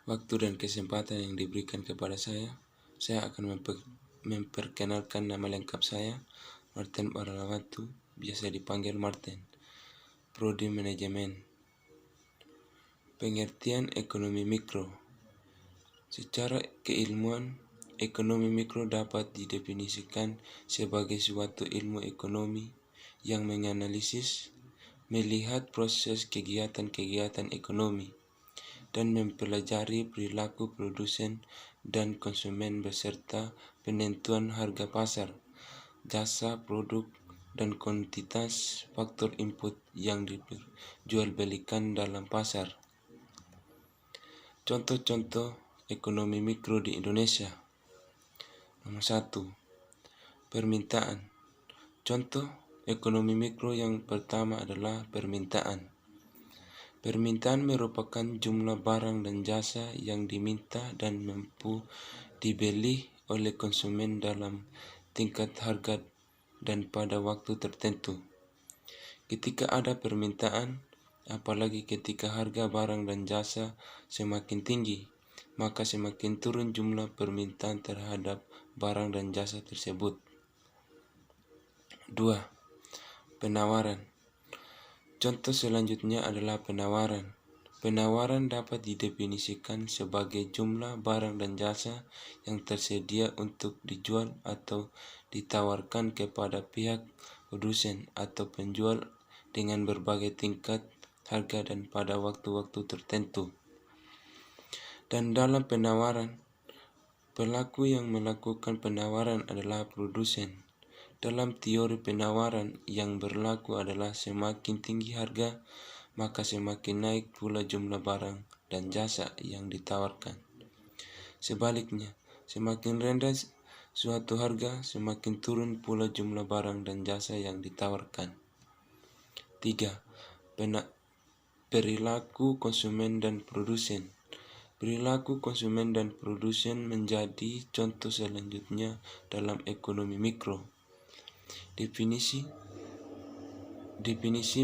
waktu dan kesempatan yang diberikan kepada saya akan memperkenalkan nama lengkap saya, Martin Baralawatu, biasa dipanggil Martin, Prodi Manajemen. Pengertian ekonomi mikro. Secara keilmuan, ekonomi mikro dapat didefinisikan sebagai suatu ilmu ekonomi yang menganalisis, melihat proses kegiatan-kegiatan ekonomi, dan mempelajari perilaku produsen dan konsumen beserta penentuan harga pasar, jasa, produk, dan kuantitas faktor input yang dijualbelikan dalam pasar. Contoh-contoh ekonomi mikro di Indonesia. Nomor 1. Permintaan. Contoh ekonomi mikro yang pertama adalah permintaan. Permintaan merupakan jumlah barang dan jasa yang diminta dan mampu dibeli oleh konsumen dalam tingkat harga dan pada waktu tertentu. Ketika ada permintaan, apalagi ketika harga barang dan jasa semakin tinggi, maka semakin turun jumlah permintaan terhadap barang dan jasa tersebut. 2. Penawaran. Contoh selanjutnya adalah penawaran. Penawaran dapat didefinisikan sebagai jumlah barang dan jasa yang tersedia untuk dijual atau ditawarkan kepada pihak produsen atau penjual dengan berbagai tingkat harga dan pada waktu-waktu tertentu. Dan dalam penawaran, pelaku yang melakukan penawaran adalah produsen. Dalam teori penawaran yang berlaku adalah semakin tinggi harga, maka semakin naik pula jumlah barang dan jasa yang ditawarkan. Sebaliknya, semakin rendah suatu harga, semakin turun pula jumlah barang dan jasa yang ditawarkan. 3. Perilaku konsumen dan produsen. Perilaku konsumen dan produsen menjadi contoh selanjutnya dalam ekonomi mikro. Definisi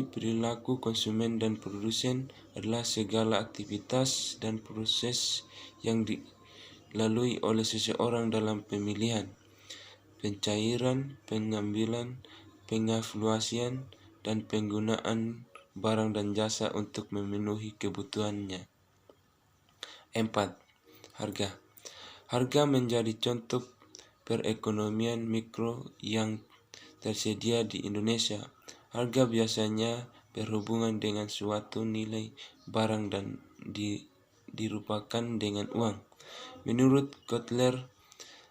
perilaku konsumen dan produsen adalah segala aktivitas dan proses yang dilalui oleh seseorang dalam pemilihan, pencairan, pengambilan, pengevaluasian, dan penggunaan barang dan jasa untuk memenuhi kebutuhannya. 4. Harga. Harga menjadi contoh perekonomian mikro yang tersedia di Indonesia. Harga biasanya berhubungan dengan suatu nilai barang dan dirupakan dengan uang. Menurut Kotler,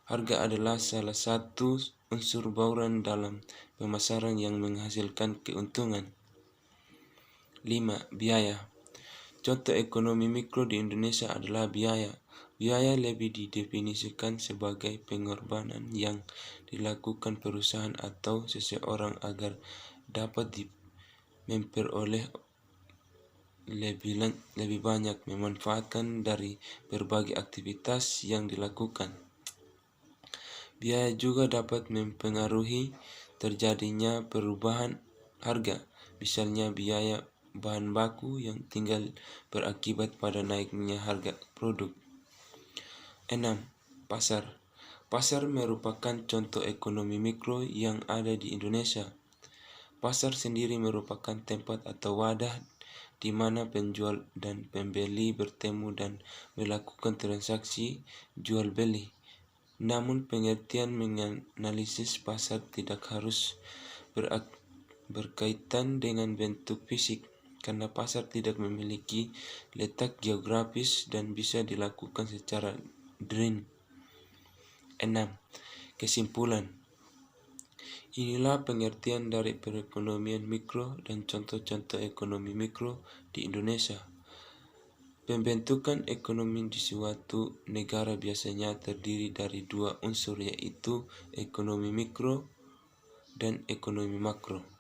harga adalah salah satu unsur bauran dalam pemasaran yang menghasilkan keuntungan. 5. Biaya. Contoh ekonomi mikro di Indonesia adalah biaya. Biaya lebih didefinisikan sebagai pengorbanan yang dilakukan perusahaan atau seseorang agar dapat memperoleh lebih banyak memanfaatkan dari berbagai aktivitas yang dilakukan. Biaya juga dapat mempengaruhi terjadinya perubahan harga, misalnya biaya bahan baku yang tinggal berakibat pada naiknya harga produk. 6. Pasar. Pasar merupakan contoh ekonomi mikro yang ada di Indonesia. Pasar sendiri merupakan tempat atau wadah di mana penjual dan pembeli bertemu dan melakukan transaksi jual beli. Namun pengertian menganalisis pasar tidak harus berkaitan dengan bentuk fisik, karena pasar tidak memiliki letak geografis dan bisa dilakukan secara daring. 6. Kesimpulan. Inilah pengertian dari perekonomian mikro dan contoh-contoh ekonomi mikro di Indonesia. Pembentukan ekonomi di suatu negara biasanya terdiri dari dua unsur, yaitu ekonomi mikro dan ekonomi makro.